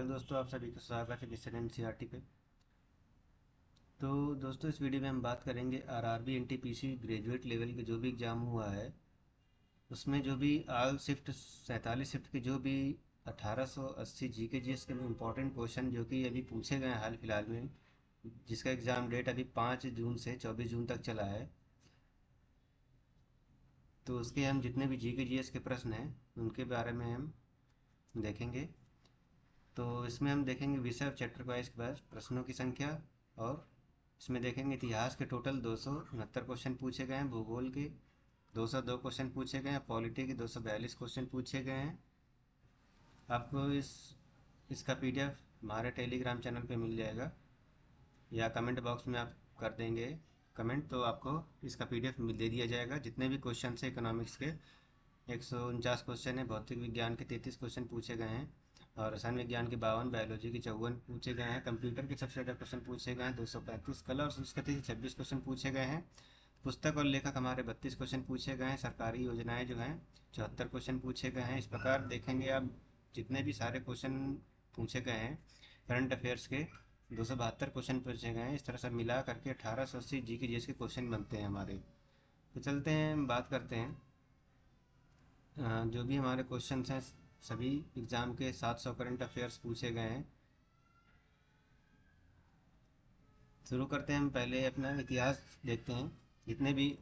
दोस्तों, आप सभी का स्वागत है मिशन एनसीईआरटी पे। तो दोस्तों, इस वीडियो में हम बात करेंगे आरआरबी एनटीपीसी ग्रेजुएट लेवल के जो भी एग्ज़ाम हुआ है, उसमें जो भी आल शिफ्ट 47 शिफ्ट के जो भी 1880 जीके जीएस के इम्पोर्टेंट क्वेश्चन जो कि अभी पूछे गए हैं हाल फिलहाल में, जिसका एग्ज़ाम डेट अभी 5 जून से 24 जून तक चला है। तो उसके हम जितने भी जीके जीएस के प्रश्न हैं उनके बारे में हम देखेंगे। तो इसमें हम देखेंगे विषय और चैप्टर वाइज के बाद प्रश्नों की संख्या, और इसमें देखेंगे इतिहास के टोटल 269 क्वेश्चन पूछे गए हैं, भूगोल के 202 क्वेश्चन पूछे गए हैं, पॉलिटी के 242 क्वेश्चन पूछे गए हैं। आपको इसका पीडीएफ हमारे टेलीग्राम चैनल पे मिल जाएगा, या कमेंट बॉक्स में आप कर देंगे कमेंट तो आपको इसका पीडीएफ दे दिया जाएगा। जितने भी क्वेश्चन है इकोनॉमिक्स के 149 क्वेश्चन है, भौतिक विज्ञान के 33 क्वेश्चन पूछे गए हैं, और रसायन विज्ञान के 52, बायोलॉजी के 54 पूछे गए हैं, कंप्यूटर के सबसे ज़्यादा क्वेश्चन पूछे गए हैं 235, कला और संस्कृति से 26 क्वेश्चन पूछे गए हैं, पुस्तक और लेखक हमारे 32 क्वेश्चन पूछे गए हैं, सरकारी योजनाएं जो हैं 74 क्वेश्चन पूछे गए हैं। इस प्रकार देखेंगे आप जितने भी सारे क्वेश्चन पूछे गए हैं करंट अफेयर्स के 272 क्वेश्चन पूछे गए हैं। इस तरह से मिला करके 1880 जी के जीएस के क्वेश्चन बनते हैं हमारे। तो चलते हैं बात करते हैं। जो भी हमारे क्वेश्चंस हैं सभी एग्ज़ाम के 700 करंट अफेयर्स पूछे गए हैं। शुरू करते हैं हम, पहले अपना इतिहास देखते हैं। जितने भी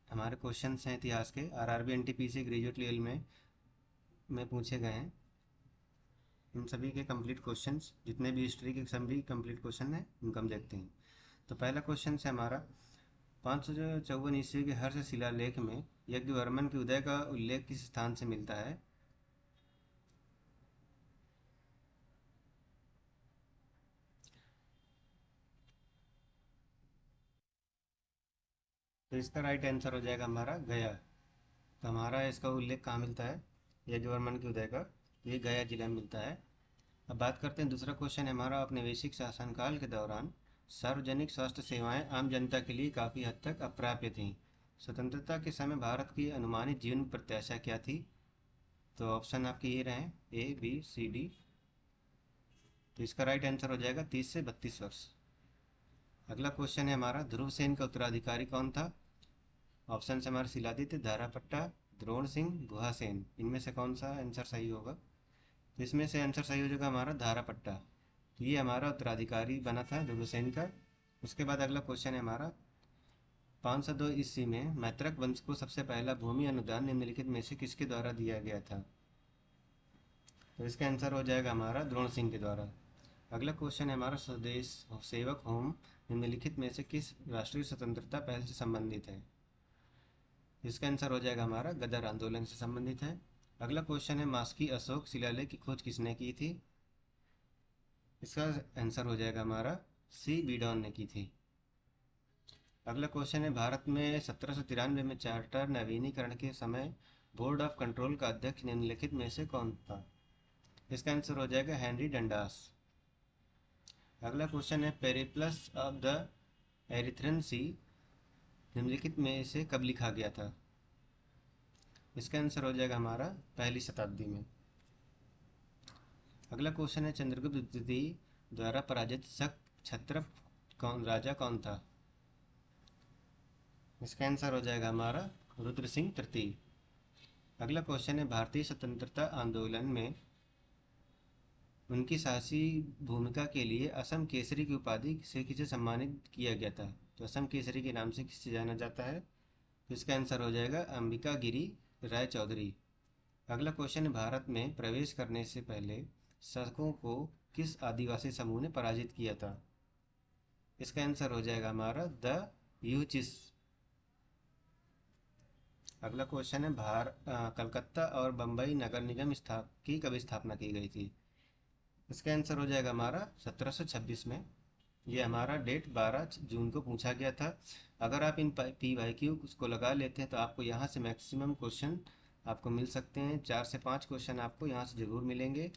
हमारे क्वेश्चंस हैं इतिहास के आरआरबी एनटीपीसी ग्रेजुएट लेवल में पूछे गए हैं, उन सभी के कंप्लीट क्वेश्चंस, जितने भी हिस्ट्री के सभी कंप्लीट क्वेश्चन हैं उनका हम देखते हैं। तो पहला क्वेश्चन है हमारा, 554 ईस्वी के हर्ष शिलालेख में यज्ञवर्मन के उदय का उल्लेख किस स्थान से मिलता है? तो इसका राइट आंसर हो जाएगा हमारा गया। तो हमारा इसका उल्लेख कहाँ मिलता है यज्ञवर्मन के उदय का? तो ये गया जिला में मिलता है। अब बात करते हैं, दूसरा क्वेश्चन है हमारा, औपनिवेशिक शासनकाल के दौरान सार्वजनिक स्वास्थ्य सेवाएं आम जनता के लिए काफ़ी हद तक अप्राप्य थीं। स्वतंत्रता के समय भारत की अनुमानित जीवन प्रत्याशा क्या थी? तो ऑप्शन आपके ये रहे, ए बी सी डी। तो इसका राइट आंसर हो जाएगा 30 से 32 वर्ष। अगला क्वेश्चन है हमारा, ध्रुवसेन का उत्तराधिकारी कौन था? ऑप्शन से हमारे शिलादित्य, धारापट्टा, द्रोण सिंह, गुहासेन, इनमें से कौन सा आंसर सही होगा? तो इसमें से आंसर सही हो जाएगा हमारा धारापट्टा। तो ये हमारा उत्तराधिकारी बना था ध्रुवसेन का। उसके बाद अगला क्वेश्चन है हमारा, 502 ईस्वी में मैत्रक वंश को सबसे पहला भूमि अनुदान निम्नलिखित में से किसके द्वारा दिया गया था? तो इसका आंसर हो जाएगा हमारा द्रोण सिंह के द्वारा। अगला क्वेश्चन है हमारा, स्वदेश सेवक होम निम्नलिखित में से किस राष्ट्रीय स्वतंत्रता पहल से संबंधित है? इसका आंसर हो जाएगा हमारा गदर आंदोलन से संबंधित है। अगला क्वेश्चन है, मास्की अशोक शिलालेख की खोज किसने की थी? इसका आंसर हो जाएगा हमारा सी बीडॉन ने की थी। अगला क्वेश्चन है, भारत में 1793 में चार्टर नवीनीकरण के समय बोर्ड ऑफ कंट्रोल का अध्यक्ष निम्नलिखित में से कौन था? इसका आंसर हो जाएगा हेनरी डंडास। अगला क्वेश्चन है, पेरिप्लस ऑफ द एरिथ्रन सी निम्नलिखित में से कब लिखा गया था? इसका आंसर हो जाएगा हमारा पहली शताब्दी में। अगला क्वेश्चन है, चंद्रगुप्त द्वितीय द्वारा पराजित शक क्षत्रप राजा कौन था? इसका आंसर हो जाएगा हमारा रुद्र सिंह तृतीय। अगला क्वेश्चन है, भारतीय स्वतंत्रता आंदोलन में उनकी साहसी भूमिका के लिए असम केसरी की उपाधि से किसे सम्मानित किया गया था? तो असम केसरी के नाम से किसे जाना जाता है? तो इसका आंसर हो जाएगा अंबिका गिरी राय चौधरी। अगला क्वेश्चन है, भारत में प्रवेश करने से पहले शकों को किस आदिवासी समूह ने पराजित किया था? इसका आंसर हो जाएगा हमारा द यूचिस। अगला क्वेश्चन है, कलकत्ता और बम्बई नगर निगम की कब स्थापना की गई थी? इसका आंसर हो जाएगा हमारा 1726 में। ये हमारा डेट 12 जून को पूछा गया था। अगर आप इन पी वाई क्यू को लगा लेते हैं तो आपको यहाँ से मैक्सिमम क्वेश्चन आपको मिल सकते हैं। 4 से 5 क्वेश्चन आपको यहाँ से ज़रूर मिलेंगे,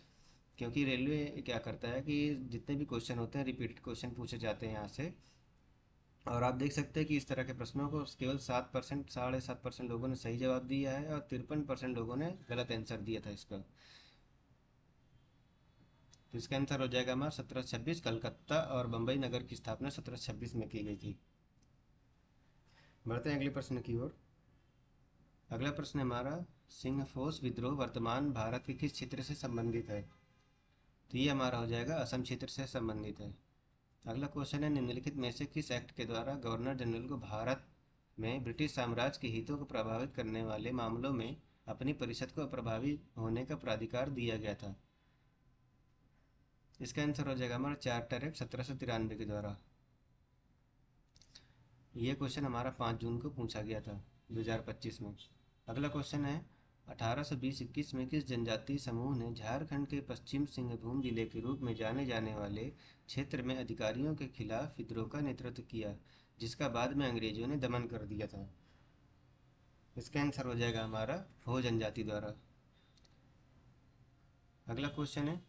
क्योंकि रेलवे क्या करता है कि जितने भी क्वेश्चन होते हैं रिपीटेड क्वेश्चन पूछे जाते हैं यहाँ से। और आप देख सकते हैं कि इस तरह के प्रश्नों को केवल 7%, 7.5% लोगों ने सही जवाब दिया है, और 53% लोगों ने गलत आंसर दिया था इसका। तो इसका आंसर हो जाएगा हमारा 1726। कलकत्ता और बम्बई नगर की स्थापना 1726 में की गई थी। बढ़ते हैं अगले प्रश्न की ओर। अगला प्रश्न हमारा, सिंहफोस विद्रोह वर्तमान भारत के किस क्षेत्र से संबंधित है? तो ये हमारा हो जाएगा असम क्षेत्र से संबंधित है। अगला क्वेश्चन है, निम्नलिखित में से किस एक्ट के द्वारा गवर्नर जनरल को भारत में ब्रिटिश साम्राज्य के हितों को प्रभावित करने वाले मामलों में अपनी परिषद को अप्रभावी होने का प्राधिकार दिया गया था? इसका आंसर हो जाएगा हमारा चार्टर एक्ट 1793 के द्वारा। ये क्वेश्चन हमारा 5 जून को पूछा गया था 2025 में। अगला क्वेश्चन है, 1820-21 में किस जनजातीय समूह ने झारखंड के पश्चिम सिंहभूम जिले के रूप में जाने जाने वाले क्षेत्र में अधिकारियों के खिलाफ विद्रोह का नेतृत्व किया, जिसका बाद में अंग्रेजों ने दमन कर दिया था? इसका आंसर हो जाएगा हमारा हो जनजाति द्वारा। अगला क्वेश्चन है,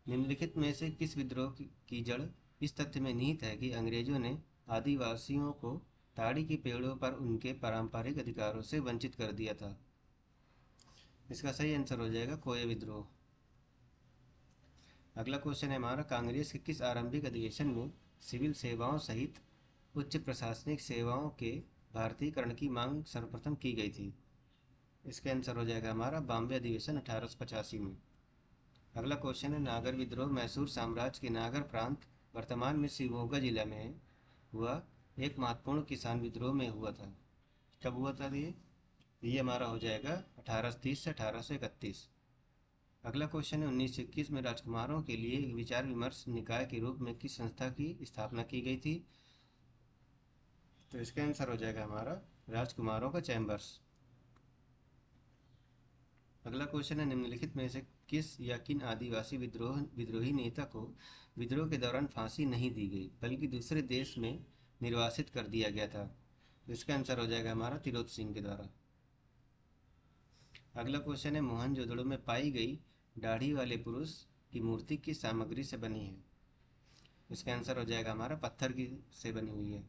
निम्नलिखित में से किस विद्रोह की जड़ इस तथ्य में निहित है कि अंग्रेजों ने आदिवासियों को ताड़ी के पेड़ों पर उनके पारंपरिक अधिकारों से वंचित कर दिया था? इसका सही आंसर हो जाएगा कोय विद्रोह। अगला क्वेश्चन है हमारा, कांग्रेस के किस आरंभिक अधिवेशन में सिविल सेवाओं सहित उच्च प्रशासनिक सेवाओं के भारतीयकरण की मांग सर्वप्रथम की गई थी? इसका आंसर हो जाएगा हमारा बॉम्बे अधिवेशन 1885 में। अगला क्वेश्चन है, नागर विद्रोह मैसूर साम्राज्य के नागर प्रांत वर्तमान में शिवमोगा जिला में हुआ एक महत्वपूर्ण किसान विद्रोह में हुआ था। कब हुआ था ये हमारा हो जाएगा 1830 से 1831। अगला क्वेश्चन है, 1921 में राजकुमारों के लिए एक विचार विमर्श निकाय के रूप में किस संस्था की स्थापना की गई थी? तो इसका आंसर हो जाएगा हमारा राजकुमारों का चैम्बर्स। अगला क्वेश्चन है, निम्नलिखित में से किस या किन आदिवासी विद्रोही नेता को विद्रोह के दौरान फांसी नहीं दी गई बल्कि दूसरे देश में निर्वासित कर दिया गया था? तो इसका आंसर हो जाएगा हमारा तिरोत सिंह के द्वारा। अगला क्वेश्चन है, मोहनजोदड़ो में पाई गई दाढ़ी वाले पुरुष की मूर्ति किस सामग्री से बनी है? इसका आंसर हो जाएगा हमारा पत्थर की से बनी हुई है।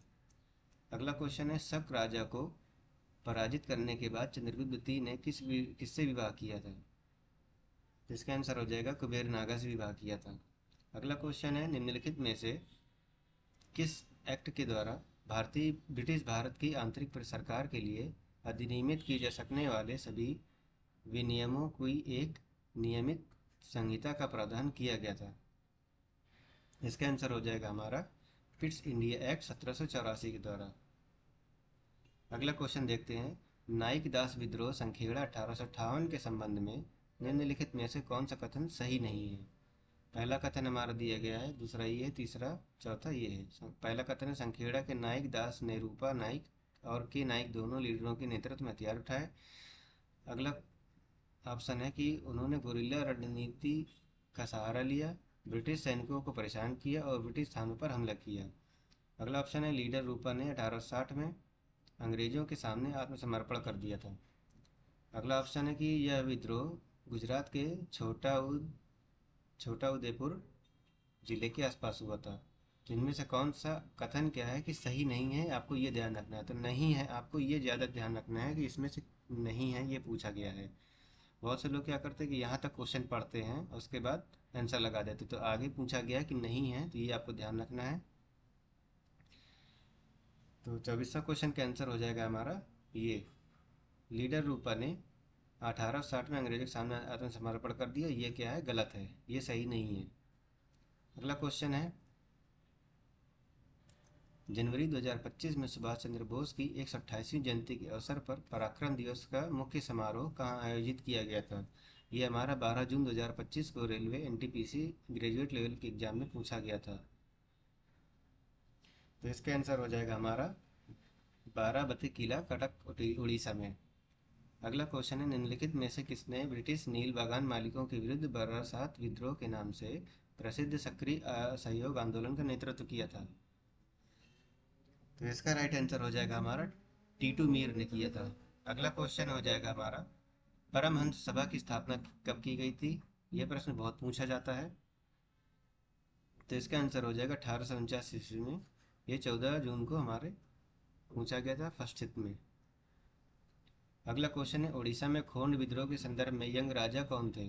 अगला क्वेश्चन है, शक राजा को पराजित करने के बाद चंद्रगुप्त द्वितीय ने किससे विवाह किया था? इसका आंसर हो जाएगा कुबेर नागा से विवाह किया था। अगला क्वेश्चन है, निम्नलिखित में से किस एक्ट के द्वारा ब्रिटिश भारत की आंतरिक सरकार के लिए अधिनियमित की जा सकने वाले सभी विनियमों की एक नियमित संहिता का प्रावधान किया गया था? इसका आंसर हो जाएगा हमारा पिट्स इंडिया एक्ट 1784 के द्वारा। अगला क्वेश्चन देखते हैं, नाइक दास विद्रोह संखेड़ा 1858 के संबंध में निम्नलिखित में से कौन सा कथन सही नहीं है? पहला कथन हमारा दिया गया है, दूसरा ये है, तीसरा चौथा ये है। पहला कथन है, संखेड़ा के नाइक दास ने रूपा नाइक और के नाइक दोनों लीडरों के नेतृत्व में हथियार उठाए। अगला ऑप्शन है कि उन्होंने गुरिल्ला रणनीति का सहारा लिया, ब्रिटिश सैनिकों को परेशान किया और ब्रिटिश थानों पर हमला किया। अगला ऑप्शन है, लीडर रूपा ने 1860 में अंग्रेजों के सामने आत्मसमर्पण कर दिया था। अगला ऑप्शन है कि यह विद्रोह गुजरात के छोटा उदेपुर जिले के आसपास हुआ था। तो इनमें से कौन सा कथन क्या है कि सही नहीं है, आपको ये ध्यान रखना है। तो नहीं है, आपको ये ज़्यादा ध्यान रखना है कि इसमें से नहीं है, ये पूछा गया है। बहुत से लोग क्या करते हैं कि यहाँ तक क्वेश्चन पढ़ते हैं और उसके बाद आंसर लगा देते, तो आगे पूछा गया कि नहीं है, तो ये आपको ध्यान रखना है। तो 24वां क्वेश्चन का आंसर हो जाएगा हमारा ये, लीडर रूपा ने 1860 में अंग्रेजों के सामने आत्मसमर्पण कर दिया। ये क्या है, गलत है, ये सही नहीं है। अगला क्वेश्चन है, जनवरी 2025 में सुभाष चंद्र बोस की 128वीं जयंती के अवसर पर पराक्रम दिवस का मुख्य समारोह कहाँ आयोजित किया गया था? ये हमारा 12 जून 2025 को रेलवे एनटीपीसी ग्रेजुएट लेवल के एग्जाम में पूछा गया था। तो इसका आंसर हो जाएगा हमारा बाराबती किला, कटक, उड़ीसा में। अगला क्वेश्चन है, निम्नलिखित में से किसने ब्रिटिश नील बागान मालिकों के विरुद्ध बरसात विद्रोह के नाम से प्रसिद्ध सक्रिय असहयोग आंदोलन का नेतृत्व किया था? तो इसका राइट आंसर हो जाएगा हमारा टीटू मीर ने किया था। अगला क्वेश्चन हो जाएगा हमारा, परमहंस सभा की स्थापना कब की गई थी? यह प्रश्न बहुत पूछा जाता है। तो इसका आंसर हो जाएगा 1849 ईस्वी में। ये 14 जून को हमारे पूछा गया था फर्स्ट हित में। अगला क्वेश्चन है, उड़ीसा में खोंड विद्रोह के संदर्भ में यंग राजा कौन थे?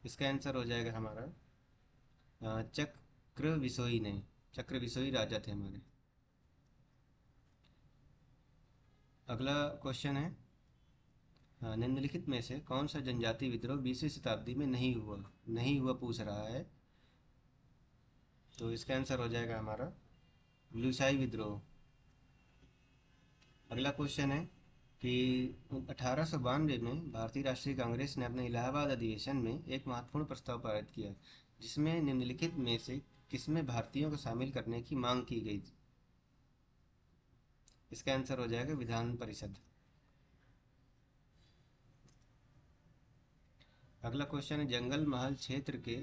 इसका आंसर हो जाएगा हमारा चक्र विसोई ने। चक्र विसोई राजा थे हमारे। अगला क्वेश्चन है, निम्नलिखित में से कौन सा जनजाति विद्रोह 20वीं शताब्दी में नहीं हुआ पूछ रहा है। तो इसका आंसर हो जाएगा हमारा लूसाई विद्रोह। अगला क्वेश्चन है कि 1892 में भारतीय राष्ट्रीय कांग्रेस ने अपने इलाहाबाद अधिवेशन में एक महत्वपूर्ण प्रस्ताव पारित किया, जिसमें निम्नलिखित में से किसमें भारतीयों को शामिल करने की मांग की गई थी। इसका आंसर हो जाएगा विधान परिषद। अगला क्वेश्चन है, जंगल महल क्षेत्र के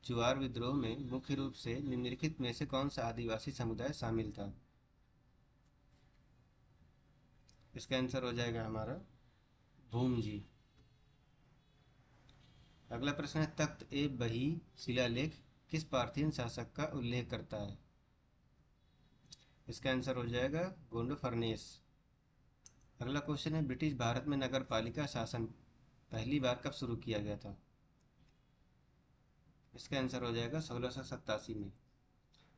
चुआर विद्रोह में मुख्य रूप से निम्नलिखित में से कौन सा आदिवासी समुदाय शामिल था। इसका आंसर हो जाएगा हमारा भूमजी। अगला प्रश्न है, तख्त ए बही शिलालेख किस पार्थियन शासक का उल्लेख करता है। इसका आंसर हो जाएगा गोंडो फर्नेस। अगला क्वेश्चन है, ब्रिटिश भारत में नगर पालिका शासन पहली बार कब शुरू किया गया था। इसका आंसर हो जाएगा 1687 में।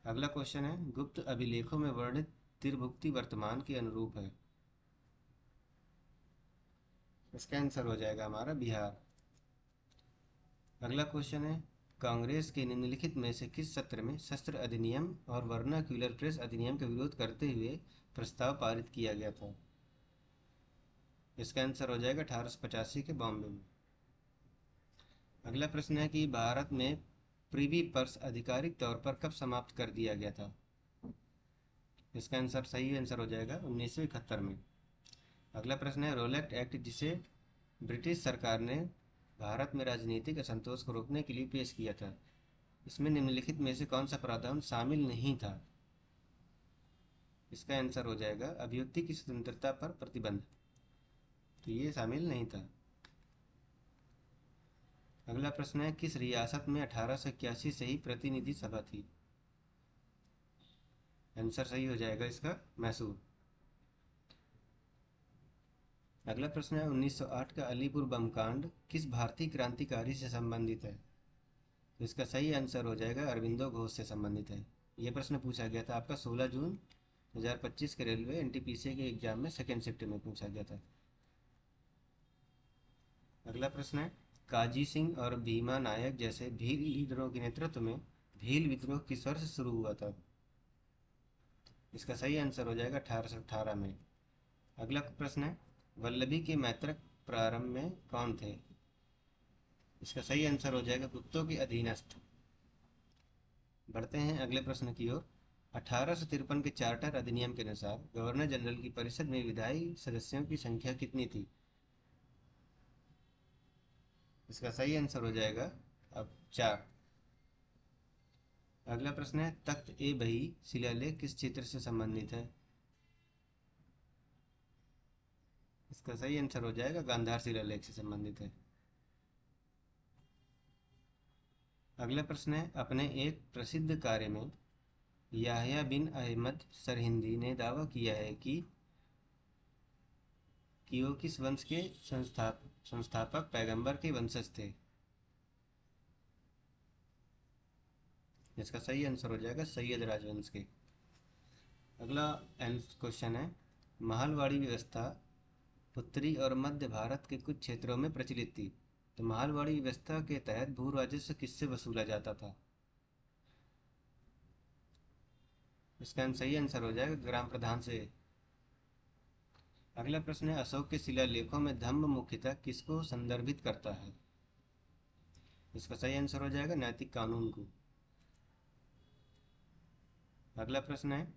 अगला क्वेश्चन है, गुप्त अभिलेखों में वर्णित त्रिभुक्ति वर्तमान के अनुरूप है। इसका आंसर हो जाएगा हमारा बिहार। अगला क्वेश्चन है, कांग्रेस के निम्नलिखित में से किस सत्र में शस्त्र अधिनियम और वर्नाक्यूलर प्रेस अधिनियम का विरोध करते हुए प्रस्ताव पारित किया गया था। इसका आंसर हो जाएगा 1885 के बॉम्बे में। अगला प्रश्न है कि भारत में प्रिवी पर्स आधिकारिक तौर पर कब समाप्त कर दिया गया था। इसका आंसर सही आंसर हो जाएगा 1971 में। अगला प्रश्न है, रोलेक्ट एक्ट जिसे ब्रिटिश सरकार ने भारत में राजनीतिक असंतोष को रोकने के लिए पेश किया था, इसमें निम्नलिखित में से कौन सा प्रावधान शामिल नहीं था। इसका आंसर हो जाएगा अभिव्यक्ति की स्वतंत्रता पर प्रतिबंध। तो ये शामिल नहीं था। अगला प्रश्न है, किस रियासत में 1881 से ही प्रतिनिधि सभा थी। आंसर सही हो जाएगा इसका मैसूर। अगला प्रश्न है, 1908 का अलीपुर बम कांड किस भारतीय क्रांतिकारी से संबंधित है। तो इसका सही आंसर हो जाएगा अरविंदो घोष से संबंधित है। यह प्रश्न पूछा गया था आपका 16 जून 2025 के रेलवे एनटीपीसी के एग्जाम में सेकेंड शिफ्ट में पूछा गया था। अगला प्रश्न है, काजी सिंह और भीमा नायक जैसे भील लीडरों के नेतृत्व में भील विद्रोह किस वर्ष शुरू हुआ था। इसका सही आंसर हो जाएगा 1818 में। अगला प्रश्न है, वल्लभी के मैत्रक प्रारंभ में कौन थे। इसका सही आंसर हो जाएगा गुप्तों के अधीनस्थ। बढ़ते हैं अगले प्रश्न की ओर। 1853 के चार्टर अधिनियम के अनुसार गवर्नर जनरल की परिषद में विधायी सदस्यों की संख्या कितनी थी। इसका सही आंसर हो जाएगा अब 4। अगला प्रश्न है, तख्त ए बही शिलालेख किस क्षेत्र से संबंधित है। इसका सही आंसर हो जाएगा गांधार शिलालेख से संबंधित है। अगला प्रश्न है, अपने एक प्रसिद्ध कार्य में याह्या बिन अहमद सरहिंदी ने दावा किया है कि वो किस वंश के संस्थापक पैगंबर के वंशज थे। इसका सही आंसर हो जाएगा सैयद राजवंश के। अगला क्वेश्चन है, महलवाड़ी व्यवस्था उत्तरी और मध्य भारत के कुछ क्षेत्रों में प्रचलित थी, तो महलवाड़ी व्यवस्था के तहत भू राजस्व किससे वसूला जाता था। इसका सही आंसर हो जाएगा ग्राम प्रधान से। अगला प्रश्न है, अशोक के शिलालेखों में धम्म मुख्यतः किसको संदर्भित करता है। इसका सही आंसर हो जाएगा नैतिक कानून को। अगला प्रश्न है,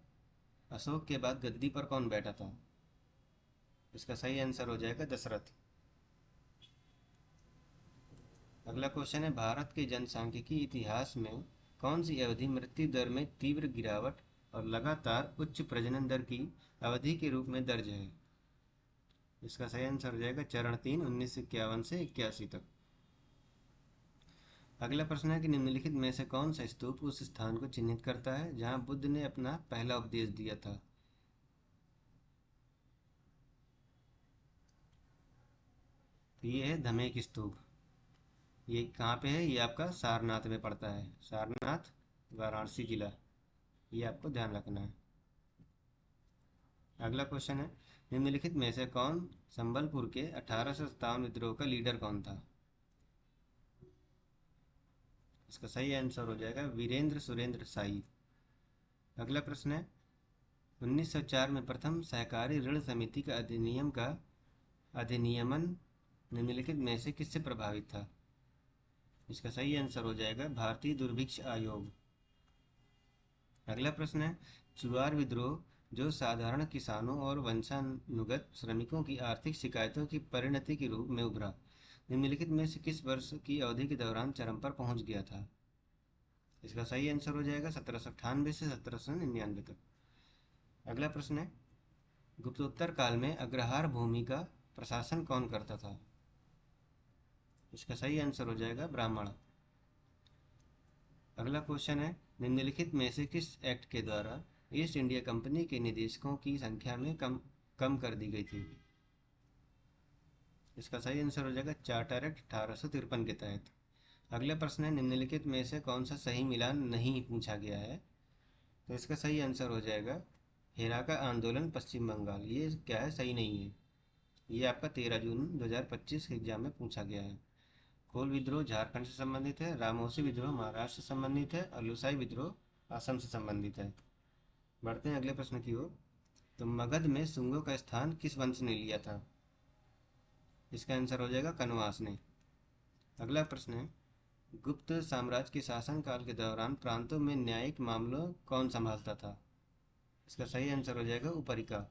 अशोक के बाद गद्दी पर कौन बैठा था। इसका सही आंसर हो जाएगा दशरथ। अगला क्वेश्चन है, भारत के जनसांख्यिकी इतिहास में कौन सी अवधि मृत्यु दर में तीव्र गिरावट और लगातार उच्च प्रजनन दर की अवधि के रूप में दर्ज है। इसका सही आंसर हो जाएगा चरण 3 1951 से 81 तक। अगला प्रश्न है कि निम्नलिखित में से कौन सा स्तूप उस स्थान को चिन्हित करता है जहां बुद्ध ने अपना पहला उपदेश दिया था। तो ये है धमेक स्तूप। ये कहाँ पे है? ये आपका सारनाथ में पड़ता है, सारनाथ वाराणसी जिला, ये आपको ध्यान रखना है। अगला क्वेश्चन है, निम्नलिखित में से कौन संबलपुर के 1857 विद्रोह का लीडर कौन था? इसका सही आंसर हो जाएगा वीरेंद्र सुरेंद्र शाही। अगला प्रश्न है, 1904 में प्रथम सहकारी ऋण समिति का अधिनियमन निम्नलिखित में से किससे प्रभावित था? इसका सही आंसर हो जाएगा भारतीय दुर्भिक्ष आयोग। अगला प्रश्न है, चुआर विद्रोह जो साधारण किसानों और वंशानुगत श्रमिकों की आर्थिक शिकायतों की परिणति के रूप में उभरा, निम्नलिखित में से किस वर्ष की अवधि के दौरान चरम पर पहुंच गया था? इसका सही आंसर हो जाएगा 1798 से 1799 तक। अगला प्रश्न है, गुप्तोत्तर काल में अग्रहार भूमि का प्रशासन कौन करता था? इसका सही आंसर हो जाएगा ब्राह्मण। अगला क्वेश्चन है, निम्नलिखित में से किस एक्ट के द्वारा ईस्ट इंडिया कंपनी के निदेशकों की संख्या में कम कर दी गई थी? इसका सही आंसर हो जाएगा चार्टर एक्ट 1853 के तहत। अगला प्रश्न है, निम्नलिखित में से कौन सा सही मिलान नहीं पूछा गया है? तो इसका सही आंसर हो जाएगा हेरा का आंदोलन पश्चिम बंगाल। ये क्या है? सही नहीं है। ये आपका 13 जून 2025 के एग्जाम में पूछा गया है। कोल विद्रोह झारखंड से संबंधित है, रामोसी विद्रोह महाराष्ट्र से संबंधित है और लुसाई विद्रोह असम से संबंधित है। बढ़ते हैं अगले प्रश्न की ओर। तो मगध में सुंगों का स्थान किस वंश ने लिया था? इसका आंसर हो जाएगा कनवास ने। अगला प्रश्न है, गुप्त साम्राज्य के शासनकाल के दौरान प्रांतों में न्यायिक मामलों कौन संभालता था? इसका सही आंसर हो जाएगा उपरिका।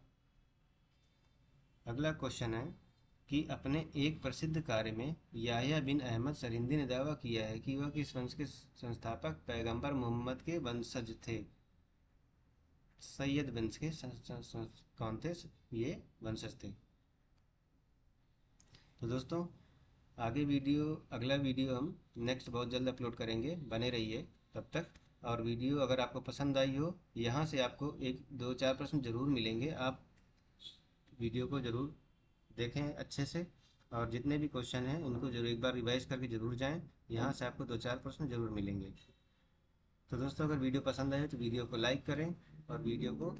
अगला क्वेश्चन है कि अपने एक प्रसिद्ध कार्य में याह्या बिन अहमद सरिंदी ने दावा किया है कि वह किस वंश के संस्थापक पैगंबर मोहम्मद के वंशज थे? सैयद वंश के कौन थे ये वंशज थे? तो दोस्तों अगला वीडियो हम नेक्स्ट बहुत जल्द अपलोड करेंगे, बने रहिए तब तक। और वीडियो अगर आपको पसंद आई हो, यहाँ से आपको 1 2 4 प्रश्न जरूर मिलेंगे, आप वीडियो को जरूर देखें अच्छे से, और जितने भी क्वेश्चन हैं उनको जरूर एक बार रिवाइज करके जरूर जाएं। यहाँ से आपको 2 4 प्रश्न जरूर मिलेंगे। तो दोस्तों अगर वीडियो पसंद आए तो वीडियो को लाइक करें और वीडियो को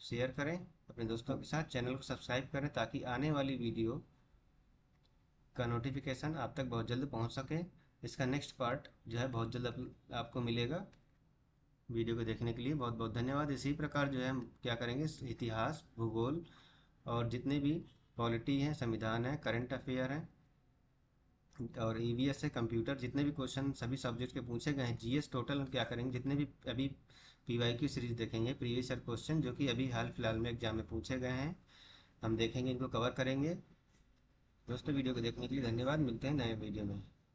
शेयर करें अपने दोस्तों के साथ, चैनल को सब्सक्राइब करें ताकि आने वाली वीडियो का नोटिफिकेशन आप तक बहुत जल्द पहुंच सके। इसका नेक्स्ट पार्ट जो है बहुत जल्द आपको मिलेगा। वीडियो को देखने के लिए बहुत बहुत धन्यवाद। इसी प्रकार जो है हम क्या करेंगे, इतिहास, भूगोल और जितने भी पॉलिटी हैं, संविधान है, करंट अफेयर है और ईवीएस है, कंप्यूटर, जितने भी क्वेश्चन सभी सब्जेक्ट के पूछे गए हैं, जीएस टोटल क्या करेंगे, जितने भी अभी पीवाईक्यू सीरीज देखेंगे, प्रीवियस ईयर क्वेश्चन जो कि अभी हाल फिलहाल में एग्जाम में पूछे गए हैं, हम देखेंगे, इनको कवर करेंगे। दोस्तों वीडियो को देखने के लिए धन्यवाद। मिलते हैं नए वीडियो में।